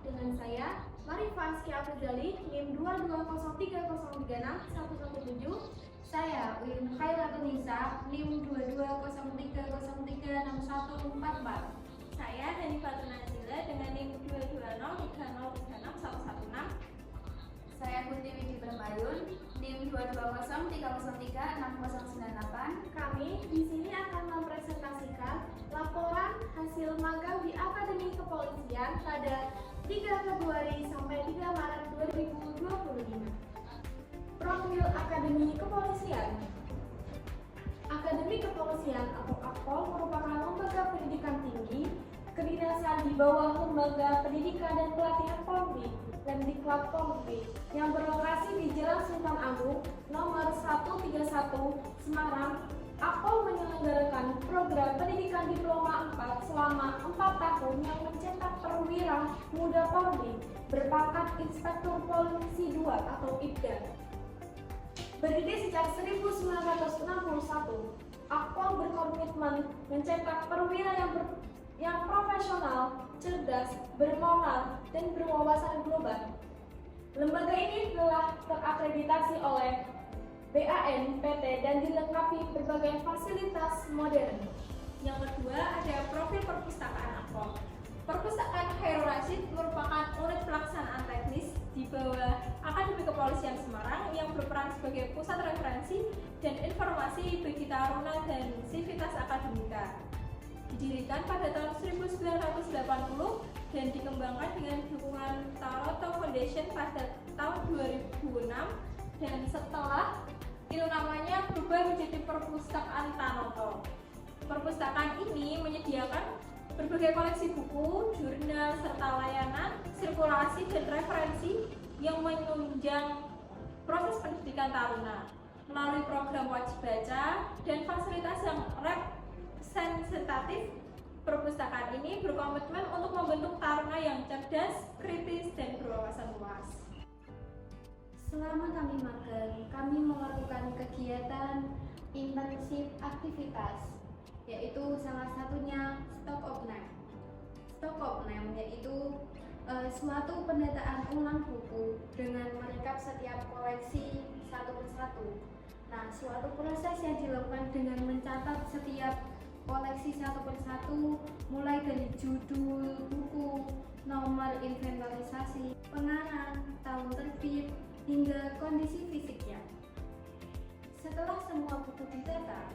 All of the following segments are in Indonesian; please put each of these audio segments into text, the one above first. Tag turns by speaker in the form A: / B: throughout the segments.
A: dengan saya Marifah Afrizali, NIM 22030361117.
B: Saya Uyun Khairatunisa, NIM 22030361144.
C: Saya Hanifatul Nazila dengan NIM 22030361116.
B: Saya Kunti Widi Bermayun, NIM 22030036098.
A: Kami di sini akan mempresentasikan laporan hasil magang di Akademi Kepolisian pada 3 Februari sampai 3 Maret 2025. Profil Akademi Kepolisian. Akademi Kepolisian atau Akpol merupakan lembaga pendidikan tinggi kedinasan di bawah Lembaga Pendidikan dan Pelatihan Polri, Lemdiklat Polri, yang berlokasi di Jalan Sultan Agung nomor 131 Semarang. Akpol menyelenggarakan program pendidikan diploma 4 selama 4 tahun yang mencetak perwira muda Polri berpangkat Inspektur Polisi 2 atau IPDA. Berdiri sejak 1961, Akpol berkomitmen mencetak perwira yang profesional, cerdas, bermoral, dan berwawasan global. Lembaga ini telah terakreditasi oleh BANPT dan dilengkapi berbagai fasilitas modern.
C: Yang kedua ada profil perpustakaan Akpol. Perpustakaan Khairul Rasyid merupakan unit pelaksanaan teknis di bawah Akademi Kepolisian Semarang yang berperan sebagai pusat referensi dan informasi bagi taruna dan sivitas akademika. Didirikan pada tahun 1980 dan dikembangkan dengan dukungan Taroto Foundation pada tahun 2006, dan setelah itu namanya berubah menjadi Perpustakaan Tanoto. Perpustakaan ini menyediakan berbagai koleksi buku, jurnal, serta layanan, sirkulasi, dan referensi yang menunjang proses pendidikan taruna melalui program wajib baca dan fasilitas yang representatif. Perpustakaan ini berkomitmen untuk membentuk taruna yang cerdas, kritis, dan berwawasan luas.
B: Selama kami magang, kami melakukan kegiatan intensif aktivitas, yaitu salah satunya stock of name. Stock of name yaitu suatu pendataan ulang buku dengan merekap setiap koleksi satu persatu. Nah, suatu proses yang dilakukan dengan mencatat setiap koleksi satu persatu, mulai dari judul buku, nomor inventarisasi, pengarang, tahun terbit, hingga kondisi fisiknya. Setelah semua buku didata,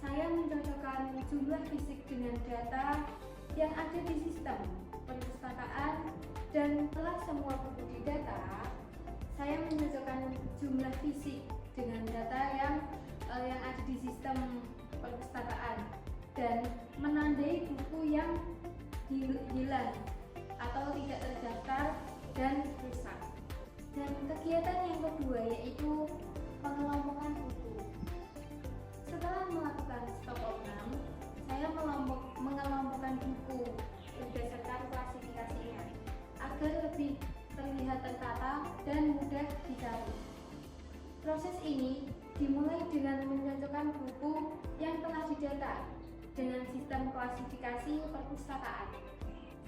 B: saya mencocokkan jumlah fisik dengan data yang ada di sistem perpustakaan, dan setelah semua buku didata, saya mencocokkan jumlah fisik dengan data yang ada di sistem perpustakaan dan menandai buku yang hilang atau tidak terdaftar dan rusak. Dan kegiatan yang kedua yaitu pengelompokan buku. Setelah melakukan stock of name, saya mengelompokkan buku berdasarkan klasifikasinya agar lebih terlihat tertata dan mudah dicari. Proses ini dimulai dengan mencocokkan buku yang telah didata dengan sistem klasifikasi perpustakaan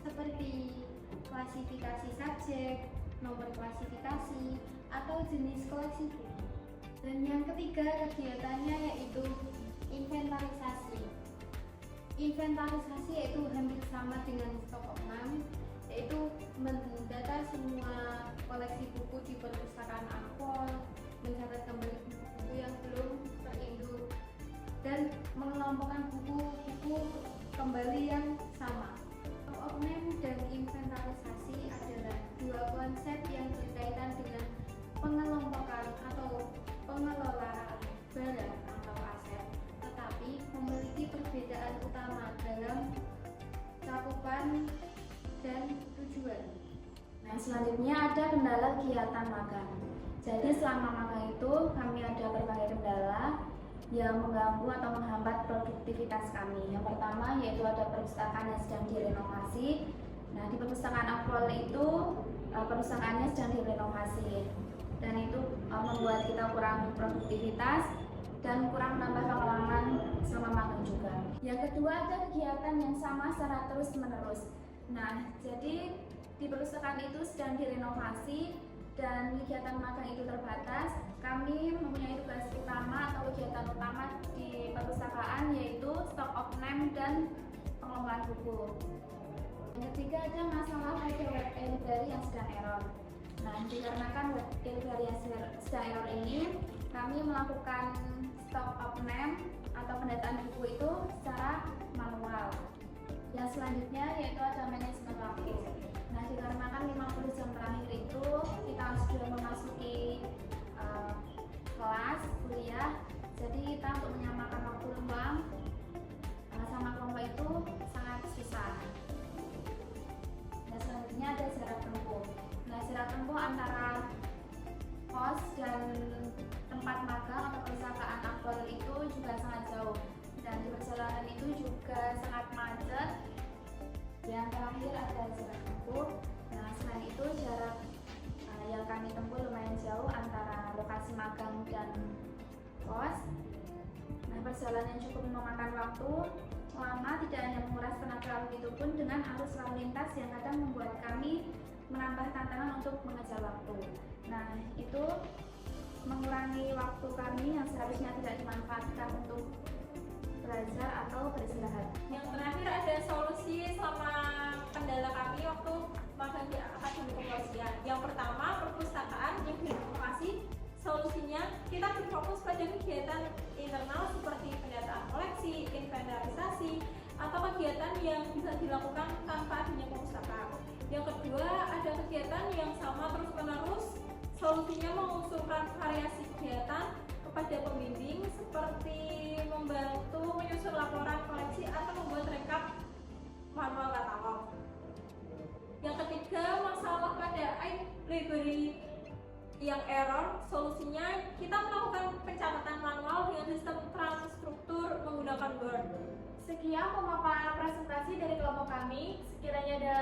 B: seperti klasifikasi subjek, nomor klasifikasi, atau jenis koleksi buku. Dan yang ketiga kegiatannya yaitu inventarisasi. Inventarisasi yaitu hampir sama dengan stock of name, yaitu mendata semua koleksi buku di perpustakaan Akpol, mencatat kembali buku-buku yang belum terinduk, dan mengelompokkan buku-buku kembali yang sama. Stock of name dan inventarisasi adalah dua konsep yang berkaitan dengan pengelompokan atau pengelolaan barang atau aset, tetapi memiliki perbedaan utama dalam cakupan dan tujuan.
D: Nah, selanjutnya ada kendala kegiatan magang. Jadi selama magang itu kami ada berbagai kendala yang mengganggu atau menghambat produktivitas kami. Yang pertama yaitu ada perpustakaan yang sedang direnovasi. Nah, di perpustakaan Akpol itu perpustakaannya sedang direnovasi, dan itu membuat kita kurang produktivitas dan kurang menambah pengalaman selama magang juga. Yang kedua ada kegiatan yang sama secara terus menerus. Nah, jadi di perpustakaan itu sedang direnovasi dan kegiatan magang itu terbatas, kami mempunyai tugas utama atau kegiatan utama di perpustakaan yaitu stock of name dan pengelolaan buku. Yang ketiga ada masalah web library yang sedang error. Nah, dikarenakan web library yang sedang error ini, kami melakukan stock of name atau pendataan buku itu secara manual. Yang selanjutnya yaitu ada manajemen waktu. Nah, dikarenakan 50 jam terakhir itu kita sudah memasuki kelas kuliah, jadi kita untuk menyamakan waktu luang sama kelompok itu sangat susah. Nah, selanjutnya ada jarak tempuh. Nah, jarak tempuh antara kos dan tempat magang atau perpustakaan Akpol itu juga sangat jauh, dan di perjalanan itu juga sangat macet. Yang terakhir ada jarak tempuh. Nah, selain itu jarak yang kami tempuh lumayan jauh antara lokasi magang dan kos. Nah, perjalanan cukup memakan waktu lama, tidak hanya menguras tenaga begitu pun dengan arus lalu lintas yang kadang membuat kami menambah tantangan untuk mengejar waktu. Nah, itu mengurangi waktu kami yang seharusnya tidak dimanfaatkan untuk belajar atau beristirahat.
C: Yang terakhir ada solusi selama kendala kami waktu magang di Akademi Kepolisian. Yang pertama, perpustakaan yang direnovasi. Solusinya kita berfokus pada kegiatan internal seperti pendataan koleksi, inventarisasi, atau kegiatan yang bisa dilakukan tanpa adanya perpustakaan. Yang kedua, ada kegiatan yang sama terus-menerus. Solusinya mengusulkan variasi kegiatan kepada pembimbing seperti membantu menyusun laporan koleksi atau membuat rekap manual katalog. Yang ketiga, masalah pada library yang error. Solusinya kita melakukan pencatatan manual dengan sistem transstruktur menggunakan Word.
A: Sekian pemaparan presentasi dari kelompok kami. Sekiranya ada